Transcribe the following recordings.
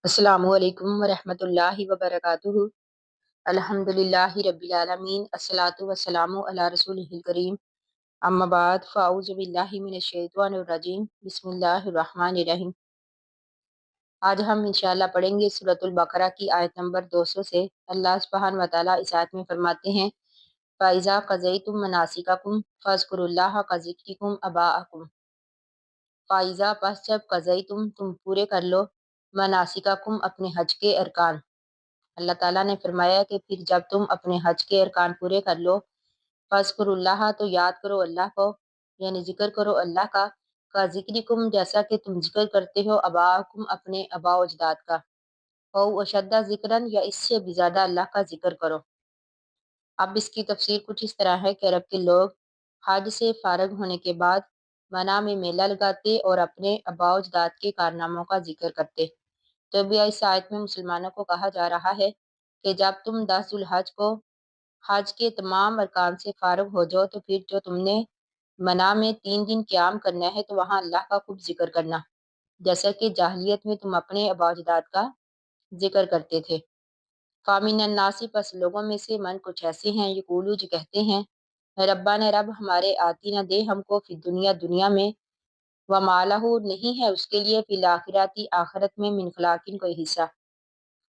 السلام علیکم ورحمۃ اللہ وبرکاتہ۔ الحمدللہ رب العالمین، الصلاۃ والسلام علی رسولہ الکریم، اما بعد فاعوذ باللہ من الشیطان الرجیم، بسم اللہ الرحمن الرحیم۔ آج ہم انشاءاللہ پڑھیں گے سورۃ البقرہ کی آیت نمبر 200 سے۔ اللہ سبحانہ و تعالیٰ اس آیت میں فرماتے ہیں فَإِذَا قَضَيْتُم مَنَاسِكَكُمْ فَاذْكُرُوا اللَّهَ كَذِكْرِكُمْ آبَاءَكُمْ۔ فائزہ پس جب تم پورے کر لو مناسککم اپنے حج کے ارکان۔ اللہ تعالیٰ نے فرمایا کہ پھر جب تم اپنے حج کے ارکان پورے کر لو فاذکروا اللہ تو یاد کرو اللہ کو، یعنی ذکر کرو اللہ کا ذکرکم جیسا کہ تم ذکر کرتے ہو آباءکم اپنے آباء و اجداد کا، او اشد ذکرن یا اس سے بھی زیادہ اللہ کا ذکر کرو۔ اب اس کی تفسیر کچھ اس طرح ہے کہ عرب کے لوگ حج سے فارغ ہونے کے بعد منی میں میلہ لگاتے اور اپنے آباء و اجداد کے کارناموں کا ذکر کرتے۔ تو بھی اس آیت میں مسلمانوں کو کہا جا رہا ہے کہ جب تم 10 ذوالحج کو حج کے تمام ارکان سے فارغ ہو جاؤ تو پھر جو تم نے منی میں 3 دن قیام کرنا ہے تو وہاں اللہ کا خوب ذکر کرنا، جیسا کہ جاہلیت میں تم اپنے آباء و اجداد کا ذکر کرتے تھے۔ فامن الناس پس لوگوں میں سے من کچھ ایسے ہیں یقولو جو کہتے ہیں ربنا رب ہمارے آتی نہ دے ہم کو فی دنیا میں، وما لہ نہیں ہے اس کے لیے فی الآخرۃ آخرت میں من خلاق کوئی حصہ۔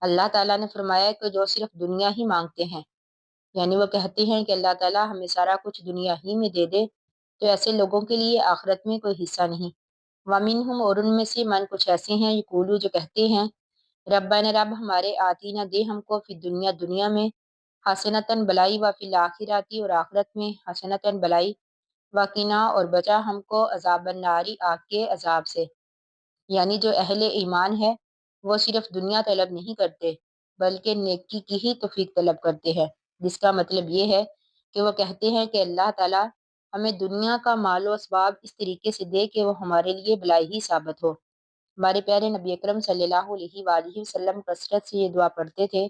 اللہ تعالیٰ نے فرمایا کہ جو صرف دنیا ہی مانگتے ہیں، یعنی وہ کہتے ہیں کہ اللہ تعالیٰ ہمیں سارا کچھ دنیا ہی میں دے دے، تو ایسے لوگوں کے لیے آخرت میں کوئی حصہ نہیں۔ ومنہم اور ان میں سے من کچھ ایسے ہیں یقولو جو کہتے ہیں ربنا رب ہمارے آتی نہ دے ہم کو فی دنیا میں حسنتاً بلائی، و فی الآخرۃ اور آخرت میں حسنتاً بلائی، وقنا اور بچا ہم کو عذاب الناری آگ کے عذاب سے۔ یعنی جو اہل ایمان ہے وہ صرف دنیا طلب نہیں کرتے بلکہ نیکی کی ہی توفیق طلب کرتے ہیں، جس کا مطلب یہ ہے کہ وہ کہتے ہیں کہ اللہ تعالیٰ ہمیں دنیا کا مال و اسباب اس طریقے سے دے کہ وہ ہمارے لیے بلائی ہی ثابت ہو۔ ہمارے پیارے نبی اکرم صلی اللہ علیہ وآلہ وسلم کثرت سے یہ دعا پڑھتے تھے۔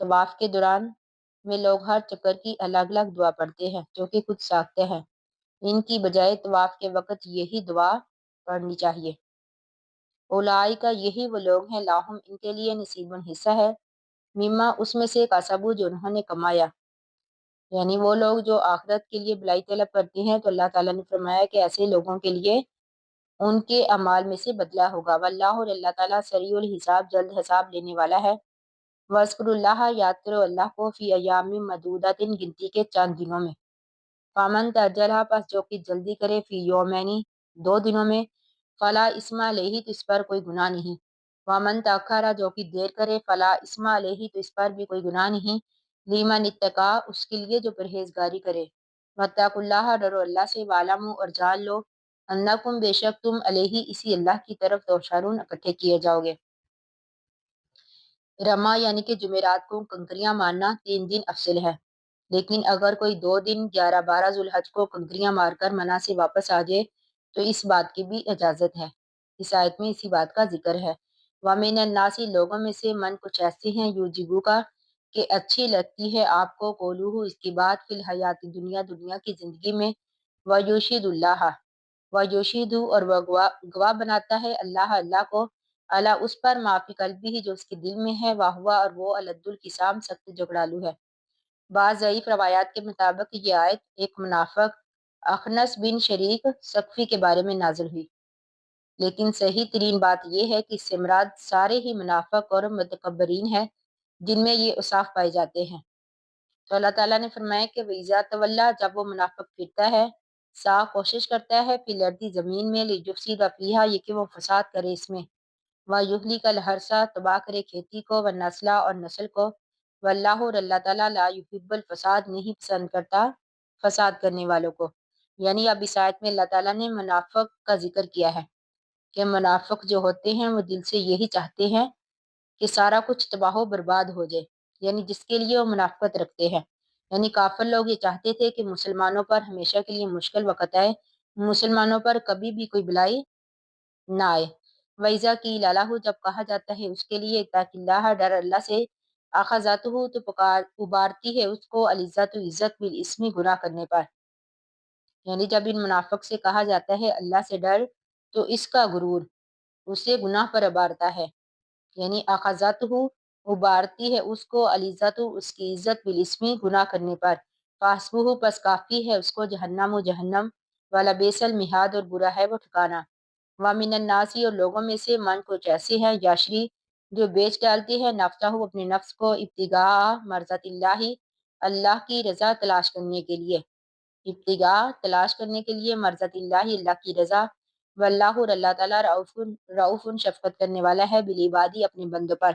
طواف کے دوران میں لوگ ہر چکر کی الگ الگ دعا پڑھتے ہیں جو کہ خود ساختہ ہیں، ان کی بجائے طواف کے وقت یہی دعا پڑھنی چاہیے۔ اولائی کا یہی وہ لوگ ہیں لاہم ان کے لیے نصیب حصہ ہے، مما اس میں سے کسبو جو انہوں نے کمایا، یعنی وہ لوگ جو آخرت کے لیے بلائی طلب کرتے ہیں تو اللہ تعالیٰ نے فرمایا کہ ایسے لوگوں کے لیے ان کے اعمال میں سے بدلہ ہوگا۔ واللہ اور اللہ تعالیٰ سریع الحساب جلد حساب لینے والا ہے۔ وَاذْكُرُوا اللَّهَ یاد کرو اللہ کو فی ایام معدودات گنتی کے چند دنوں میں۔ فامن تجلہ پس جو کہ جلدی کرے فی یومینی 2 دنوں میں، فلا اسم علیہ تو اس پر کوئی گناہ نہیں۔ وامن تاخرہ جو کہ دیر کرے فلا اسم علیہ تو اس پر بھی کوئی گناہ نہیں۔ لیمن اتقا اس کے لیے جو پرہیزگاری کرے۔ واتقوا اللہ ڈرو اللہ سے، وعلموا اور جان لو انکم بے شک تم علیہ اسی اللہ کی طرف تحشرون اکٹھے کیے جاؤ گے۔ رما یعنی کہ جمعرات کو کنکریاں مارنا 3 دن افضل ہے، لیکن اگر کوئی 2 دن 11-12 ذوالحج کو کنکریاں مار کر منی سے واپس آ جائے تو اس بات کی بھی اجازت ہے۔ اس آیت میں اسی بات کا ذکر ہے۔ وَمِنَ النَّاسِ لوگوں میں سے من کچھ ایسے ہیں یوجبو کا کہ اچھی لگتی ہے آپ کو قولوہ اس کی بات فی الحیات دنیا کی زندگی میں، وَیُشْہِدُ اللَّهَ وَیُشْہِدُ اور وہ گواہ بناتا ہے اللہ کو اللہ اس پر معافی قلبی ہی جو اس کے دل میں ہے، واہوا اور وہ الد القسام سخت جھگڑالو ہے۔ بعض ضعیف روایات کے مطابق یہ آیت ایک منافق اخنس بن شریک ثقفی کے بارے میں نازل ہوئی، لیکن صحیح ترین بات یہ ہے کہ اس سے مراد سارے ہی منافق اور متکبرین ہیں جن میں یہ اوصاف پائے جاتے ہیں۔ تو اللہ تعالیٰ نے فرمایا کہ وَإِذَا تَوَلَّىٰ جب وہ منافق پھرتا ہے، سا کوشش کرتا ہے فی الارض زمین میں، لیفسد فیہا یہ کہ وہ فساد کرے اس میں، وَیُہْلِکَ الْحَرْثَ تباہ کرے کھیتی کو، والنسل اور نسل کو، واللہ اور اللہ تعالیٰ لا یحب الفساد نہیں پسند کرتا فساد کرنے والوں کو۔ یعنی اب اس آیت میں اللہ تعالیٰ نے منافق کا ذکر کیا ہے کہ منافق جو ہوتے ہیں وہ دل سے یہی چاہتے ہیں کہ سارا کچھ تباہ و برباد ہو جائے، یعنی جس کے لیے وہ منافقت رکھتے ہیں۔ یعنی کافر لوگ یہ چاہتے تھے کہ مسلمانوں پر ہمیشہ کے لیے مشکل وقت آئے، مسلمانوں پر کبھی بھی کوئی بلائی نہ آئے۔ وَإِذَا قِيلَ لَهُ جب کہا جاتا ہے اس کے لیے اتق اللہ ڈر اللہ سے، اخذتہ تو ابارتی ہے اس کو العزت عزت بالاسم گناہ کرنے پر۔ یعنی جب ان منافق سے کہا جاتا ہے اللہ سے ڈر تو اس کا غرور اسے گناہ پر ابارتا ہے۔ یعنی اخذت ہو ابارتی ہے اس کو، علیزت اس کی عزت بالاسمی گناہ کرنے پر، فاسبہ پس کافی ہے اس کو، جہنم و جہنم، والا بیس المہاد اور برا ہے وہ ٹھکانہ، وامن الناسی اور لوگوں میں سے من کچھ ایسے ہیں، یاشری جو بیچ ڈالتے ہیں، نفسہ اپنے نفس کو، ابتغاء مرضات اللہ اللہ کی رضا تلاش کرنے کے لیے، ابتغاء تلاش کرنے کے لیے، مرضات اللہ اللہ کی رضا، واللہ اور اللہ تعالیٰ رؤوف شفقت کرنے والا ہے بالعبادی اپنے بندوں پر۔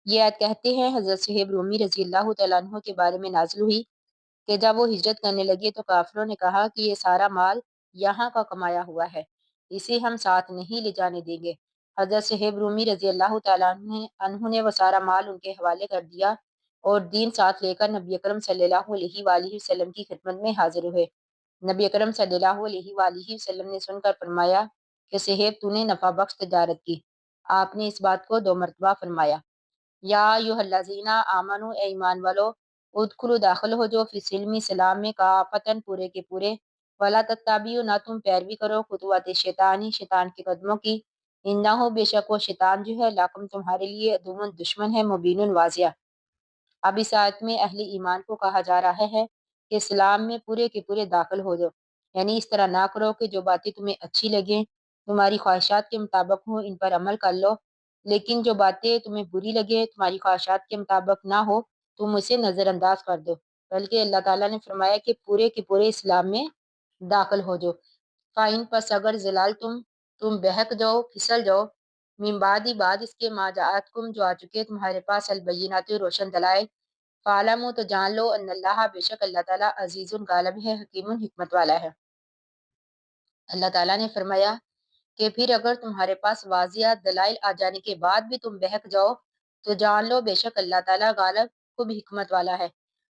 یہ آیت کہتے ہیں حضرت صہیب رومی رضی اللہ تعالیٰ عنہ کے بارے میں نازل ہوئی کہ جب وہ ہجرت کرنے لگے تو کافروں نے کہا کہ یہ سارا مال یہاں کا کمایا ہوا ہے، اسے ہم ساتھ نہیں لے جانے دیں گے۔ حضرت صہیب رومی رضی اللہ تعالیٰ عنہ نے وہ سارا مال ان کے حوالے کر دیا اور دین ساتھ لے کر نبی اکرم صلی اللہ علیہ وآلہ وسلم کی خدمت میں حاضر ہوئے۔ نبی اکرم صلی اللہ علیہ وآلہ وسلم نے سن کر فرمایا کہ صہیب تو نے نفع بخش تجارت کی۔ آپ نے اس بات کو 2 مرتبہ فرمایا۔ یا ایھا الذین آمنو اے ایمان والو، ادخلوا داخل ہو جو فی السلم اسلام میں کافۃ پورے کے پورے، ولا تتبعوا نہ تم پیروی کرو خطوات شیطانی شیطان کے قدموں کی، انہ بے شک وہ شیطان جو ہے لاکم تمہارے لیے عدو دشمن ہے، مبین واضح۔ اب اس آیت میں اہل ایمان کو کہا جا رہا ہے کہ اسلام میں پورے کے پورے داخل ہو جاؤ، یعنی اس طرح نہ کرو کہ جو باتیں تمہیں اچھی لگیں، تمہاری خواہشات کے مطابق ہوں، ان پر عمل کر لو، لیکن جو باتیں تمہیں بری لگے، تمہاری خواہشات کے مطابق نہ ہو، تم اسے نظر انداز کر دو۔ بلکہ اللہ تعالیٰ نے فرمایا کہ پورے کے پورے اسلام میں داخل ہو جاؤ۔ فائن پس اگر زلال تم بہک جاؤ، پھسل جاؤ، من بعد اس کے ما جاءتکم جو آ چکے تمہارے پاس البینات روشن دلائل، فعلموا تو جان لو ان اللہ بے شک اللہ تعالیٰ عزیز غالب ہے، حکیم حکمت والا ہے۔ اللہ تعالیٰ نے فرمایا کہ پھر اگر تمہارے پاس واضح دلائل آ جانے کے بعد بھی تم بہک جاؤ تو جان لو بے شک اللہ تعالیٰ غالب خوب حکمت والا ہے۔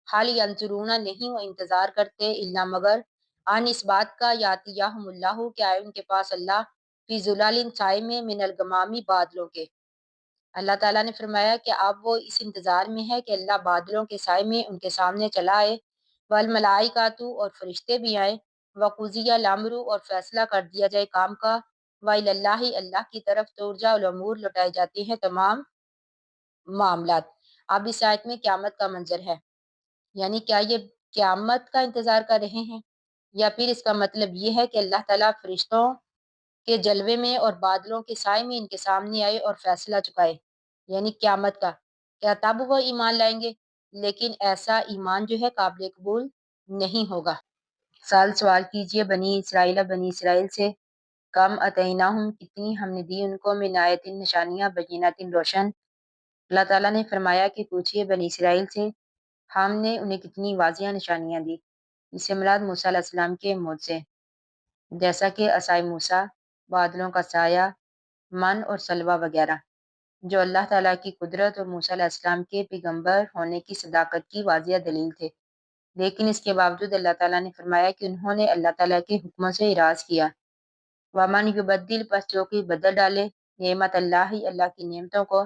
حال ینظرون نہیں وہ انتظار کرتے الا مگر ان اس بات کا یاتیہم اللہ کہ آئے ان کے پاس اللہ فی ظلال سائے میں من الغمامی بادلوں کے۔ اللہ تعالیٰ نے فرمایا کہ اب وہ اس انتظار میں ہے کہ اللہ بادلوں کے سائے میں ان کے سامنے چلا آئے، والملائکۃ اور فرشتے بھی آئیں، وقضی الامر اور فیصلہ کر دیا جائے کام کا، وإلی اللہ اللہ کی طرف ترجع الامور لوٹائے جاتے ہیں تمام معاملات۔ اب اس آیت میں قیامت کا منظر ہے، یعنی کیا یہ قیامت کا انتظار کر رہے ہیں، یا پھر اس کا مطلب یہ ہے کہ اللہ تعالیٰ فرشتوں کے جلوے میں اور بادلوں کے سائے میں ان کے سامنے آئے اور فیصلہ چکائے، یعنی قیامت کا، کیا تب وہ ایمان لائیں گے؟ لیکن ایسا ایمان جو ہے قابل قبول نہیں ہوگا۔ سوال کیجئے بنی اسرائیل سے، کم اتیناہم کتنی ہم نے دی ان کو، من آیت نشانیاں، بینات روشن۔ اللہ تعالیٰ نے فرمایا کہ پوچھئے بنی اسرائیل سے ہم نے انہیں کتنی واضح نشانیاں دی۔ اس سے مراد موسیٰ علیہ السلام کے معجزے، جیسا کہ عصائے موسیٰ، بادلوں کا سایہ، من اور سلوہ وغیرہ، جو اللہ تعالیٰ کی قدرت اور موسیٰ علیہ السلام کے پیغمبر ہونے کی صداقت کی واضح دلیل تھے۔ لیکن اس کے باوجود اللہ تعالیٰ نے فرمایا کہ انہوں نے اللہ تعالیٰ کے حکموں سے اعراض کیا۔ وَمَنْ يُبَدِّلْ پس جو کہ بدل ڈالے نعمت اللہ اللہ کی نعمتوں کو،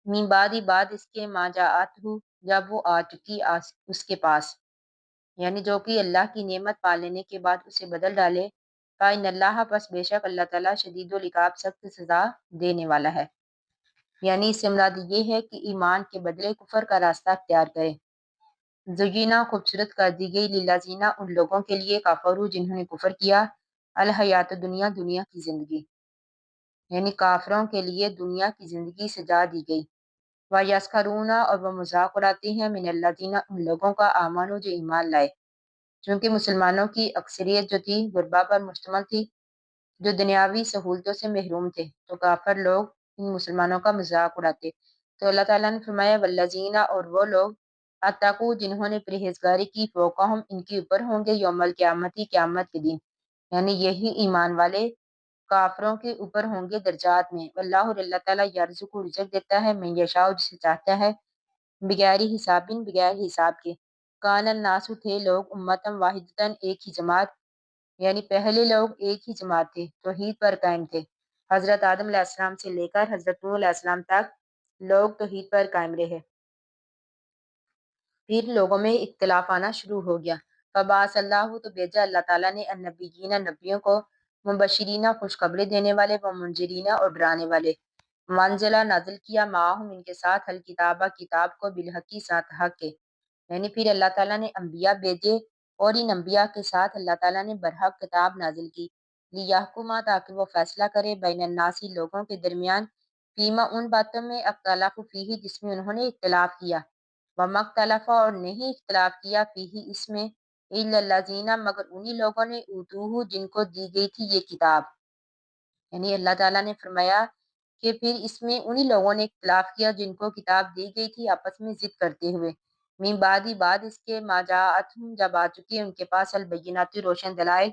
من بعد اس کے ما جاءتہ جب وہ آ چکی اس کے پاس، یعنی جو کہ اللہ کی نعمت پا لینے کے بعد اسے بدل ڈالے، فَإِنَّ اللَّهَ پس بے شک اللہ تعالیٰ شدید العقاب سخت سزا دینے والا ہے۔ یعنی اس سے مراد یہ ہے کہ ایمان کے بدلے کفر کا راستہ اختیار کرے۔ زینہ خوبصورت کر دی گئی للذین ان لوگوں کے لیے کفروا جنہوں نے کفر کیا، الحیات دنیا دنیا کی زندگی، یعنی کافروں کے لیے دنیا کی زندگی سجا دی گئی، وَیَسْخَرُونَ اور وہ مذاق اڑاتے ہیں من الذین ان لوگوں کا آمنوا جو ایمان لائے، چونکہ مسلمانوں کی اکثریت جو تھی غربا پر مشتمل تھی، جو دنیاوی سہولتوں سے محروم تھے، تو کافر لوگ ان مسلمانوں کا مذاق اڑاتے۔ تو اللہ تعالیٰ نے فرمایا والذین اور وہ لوگ اتقوا جنہوں نے پرہیزگاری کی، فوقہم ان کے اوپر ہوں گے یوم القیامت قیامت کے دن، یعنی یہی ایمان والے کافروں کے اوپر ہوں گے درجات میں۔ واللہ اور اللہ تعالیٰ یرزق رزق دیتا ہے من یشاء جسے چاہتا ہے، بغیر حساب بغیر حساب کے۔ کان الناس تھے لوگ امتً واحدۃ ایک ہی جماعت، یعنی پہلے لوگ ایک ہی جماعت تھے، توحید پر قائم تھے۔ حضرت آدم علیہ السلام سے لے کر حضرت نوح علیہ السلام تک لوگ توحید پر قائم رہے، پھر لوگوں میں اختلاف آنا شروع ہو گیا۔ فبعث اللہ تو بھیجا اللہ تعالیٰ نے النبیین نبیوں کو، مبشرین خوشخبری دینے والے، و منذرین اور ڈرانے والے، منزلہ نازل کیا معاہم ان کے ساتھ الکتابہ کتاب کو بالحق کی ساتھ حق کے، یعنی پھر اللہ تعالیٰ نے انبیاء بھیجے اور ان انبیاء کے ساتھ اللہ تعالیٰ نے برحق کتاب نازل کی، لیحکما تاکہ وہ فیصلہ کرے بین الناسی لوگوں کے درمیان، فیما ان باتوں میں اختلاف فیہ جس میں انہوں نے اختلاف کیا، وما اختلف اور نہیں اختلاف کیا فیہ اس میں، الا الذین مگر انہی لوگوں نے اوتوہ جن کو دی گئی تھی یہ کتاب، یعنی اللہ تعالیٰ نے فرمایا کہ پھر اس میں انہی لوگوں نے اختلاف کیا جن کو کتاب دی گئی تھی آپس میں ضد کرتے ہوئے، من بعد اس کے ما جاءتہم جب آ چکی ان کے پاس البینات روشن دلائل،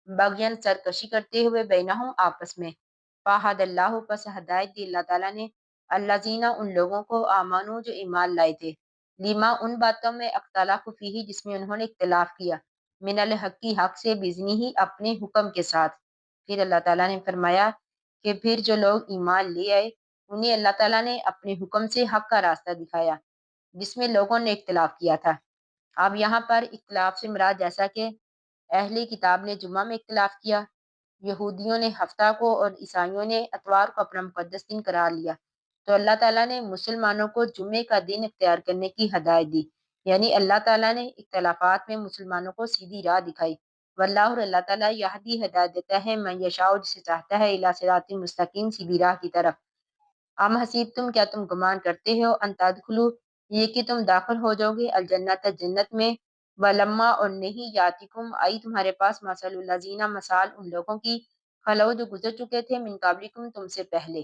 بغین سرکشی کرتے ہوئے بینہم آپس میں، فہد اللہ پس ہدایت دی اللہ تعالیٰ نے الذین ان لوگوں کو آمنو جو ایمان لائے تھے، لما ان باتوں میں اختلاف فیہ جس میں انہوں نے اختلاف کیا، من الحق حق سے بزنی اپنے حکم کے ساتھ، پھر اللہ تعالیٰ نے فرمایا کہ پھر جو لوگ ایمان لے آئے انہیں اللہ تعالیٰ نے اپنے حکم سے حق کا راستہ دکھایا جس میں لوگوں نے اختلاف کیا تھا۔ اب یہاں پر اختلاف سے مراد جیسا کہ اہل کتاب نے جمعہ میں اختلاف کیا، یہودیوں نے ہفتہ کو اور عیسائیوں نے اتوار کو اپنا مقدس دن قرار لیا، تو اللہ تعالیٰ نے مسلمانوں کو جمعے کا دن اختیار کرنے کی ہدایت دی، یعنی اللہ تعالیٰ نے اختلافات میں مسلمانوں کو سیدھی راہ دکھائی، واللہ اور اللہ تعالیٰ یہدی ہدایت دیتا ہے من یشاء جسے چاہتا ہے الی صراط مستقیم سیدھی راہ کی طرف۔ ام حسیبتم کیا تم گمان کرتے ہو ان تدخلوا یہ کہ تم داخل ہو جاؤ گے الجنت جنت میں، ولما اور نہیں یاتکم آئی تمہارے پاس مثل الذین مثال ان لوگوں کی خلو جو گزر چکے تھے من قبلکم تم سے پہلے،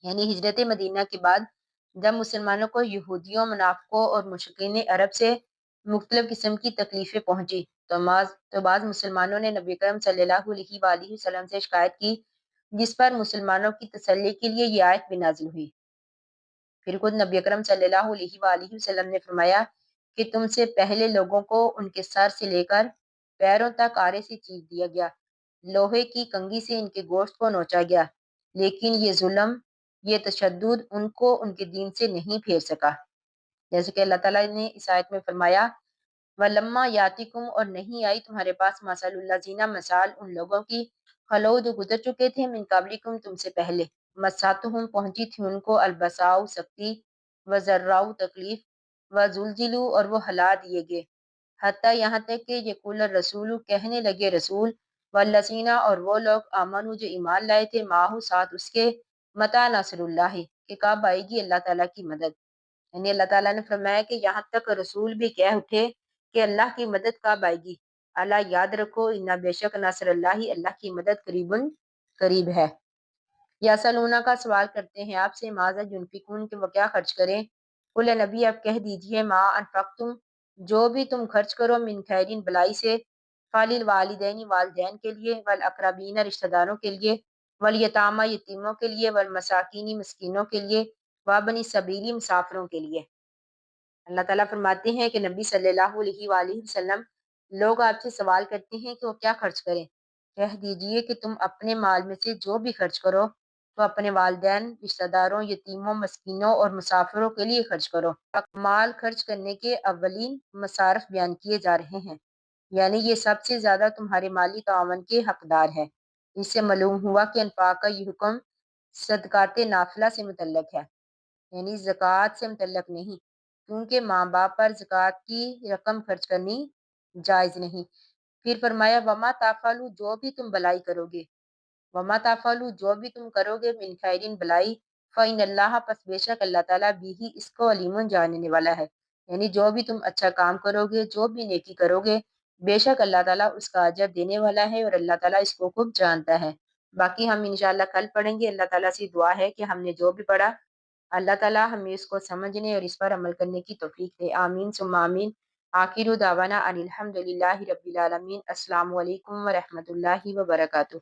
یعنی ہجرت مدینہ کے بعد جب مسلمانوں کو یہودیوں منافقوں اور مشرکین عرب سے مختلف قسم کی تکلیفیں پہنچی تو بعض مسلمانوں نے نبی کریم صلی اللہ علیہ وآلہ وسلم سے شکایت کی، جس پر مسلمانوں کی تسلی کے لیے یہ آیت بھی نازل ہوئی۔ پھر خود نبی اکرم صلی اللہ علیہ وآلہ وسلم نے فرمایا کہ تم سے پہلے لوگوں کو ان کے سر سے لے کر پیروں تک آرے سے چیر دیا گیا، لوہے کی کنگھی سے ان کے گوشت کو نوچا گیا، لیکن یہ ظلم یہ تشدد ان کو ان کے دین سے نہیں پھیر سکا، جیسے کہ اللہ تعالیٰ نے اس آیت میں فرمایا وَلَمَّا يَأْتِكُمْ اور نہیں آئی تمہارے پاس مَثَلُ الَّذِينَ مثال ان لوگوں کی خلو جو گزر چکے تھے من قبلکم تم سے پہلے، مساتہم پہنچی تھی ان کو البساؤ سختی، وضراؤ تکلیف، وزلزلوا اور وہ ہلا دیے گئے، حتیٰ یہاں تک کہ یقول الرسول کہنے لگے رسول، والذین اور وہ لوگ آمنوا جو ایمان لائے تھے معہ ساتھ اس کے، متی نصر اللہ کہ کب آئے گی اللہ تعالیٰ کی مدد، یعنی اللہ تعالیٰ نے فرمایا کہ یہاں تک رسول بھی کہہ اٹھے کہ اللہ کی مدد کب آئے گی، اللہ یاد رکھو ان بے شک نصر اللہ اللہ کی مدد قریب ہے۔ یا سلونا کا سوال کرتے ہیں آپ سے ماذا ینفقون کہ وہ کیا خرچ کریں، قل نبی آپ کہہ دیجئے ما انفقتم جو بھی تم خرچ کرو من خیرین بلائی سے، فللوالدین والدین کے لیے، والاقربین رشتہ داروں کے لیے، والیتامى یتیموں کے لیے، والمساکین مسکینوں کے لیے، وابن السبیل مسافروں کے لیے۔ اللہ تعالیٰ فرماتے ہیں کہ نبی صلی اللہ علیہ وآلہ وسلم لوگ آپ سے سوال کرتے ہیں کہ وہ کیا خرچ کریں، کہہ دیجئے کہ تم اپنے مال میں سے جو بھی خرچ کرو تو اپنے والدین، رشتہ داروں، یتیموں، مسکینوں اور مسافروں کے لیے خرچ کرو۔ مال خرچ کرنے کے اولین مصارف بیان کیے جا رہے ہیں، یعنی یہ سب سے زیادہ تمہارے مالی تعاون کے حقدار ہے۔ اس سے معلوم ہوا کہ انفاق کا یہ حکم صدقات نافلہ سے متعلق ہے، یعنی زکوٰۃ سے متعلق نہیں، کیونکہ ماں باپ پر زکوٰۃ کی رقم خرچ کرنی جائز نہیں۔ پھر فرمایا وما تفعلوا جو بھی تم بلائی کرو گے، وما تفعلوا جو بھی تم کرو گے من خیرین بلائی، فإن اللہ پس بے شک اللہ تعالیٰ بھی اس کو علیم جاننے والا ہے، یعنی جو بھی تم اچھا کام کرو گے، جو بھی نیکی کرو گے، بے شک اللہ تعالیٰ اس کا اجر دینے والا ہے اور اللہ تعالیٰ اس کو خوب جانتا ہے۔ باقی ہم انشاءاللہ کل پڑھیں گے۔ اللہ تعالیٰ سے دعا ہے کہ ہم نے جو بھی پڑھا اللہ تعالیٰ ہمیں اس کو سمجھنے اور اس پر عمل کرنے کی توفیق دے، آمین ثم آمین۔ آخر دعوانا ان الحمد للہ رب العالمین۔ السلام علیکم ورحمۃ اللہ وبرکاتہ۔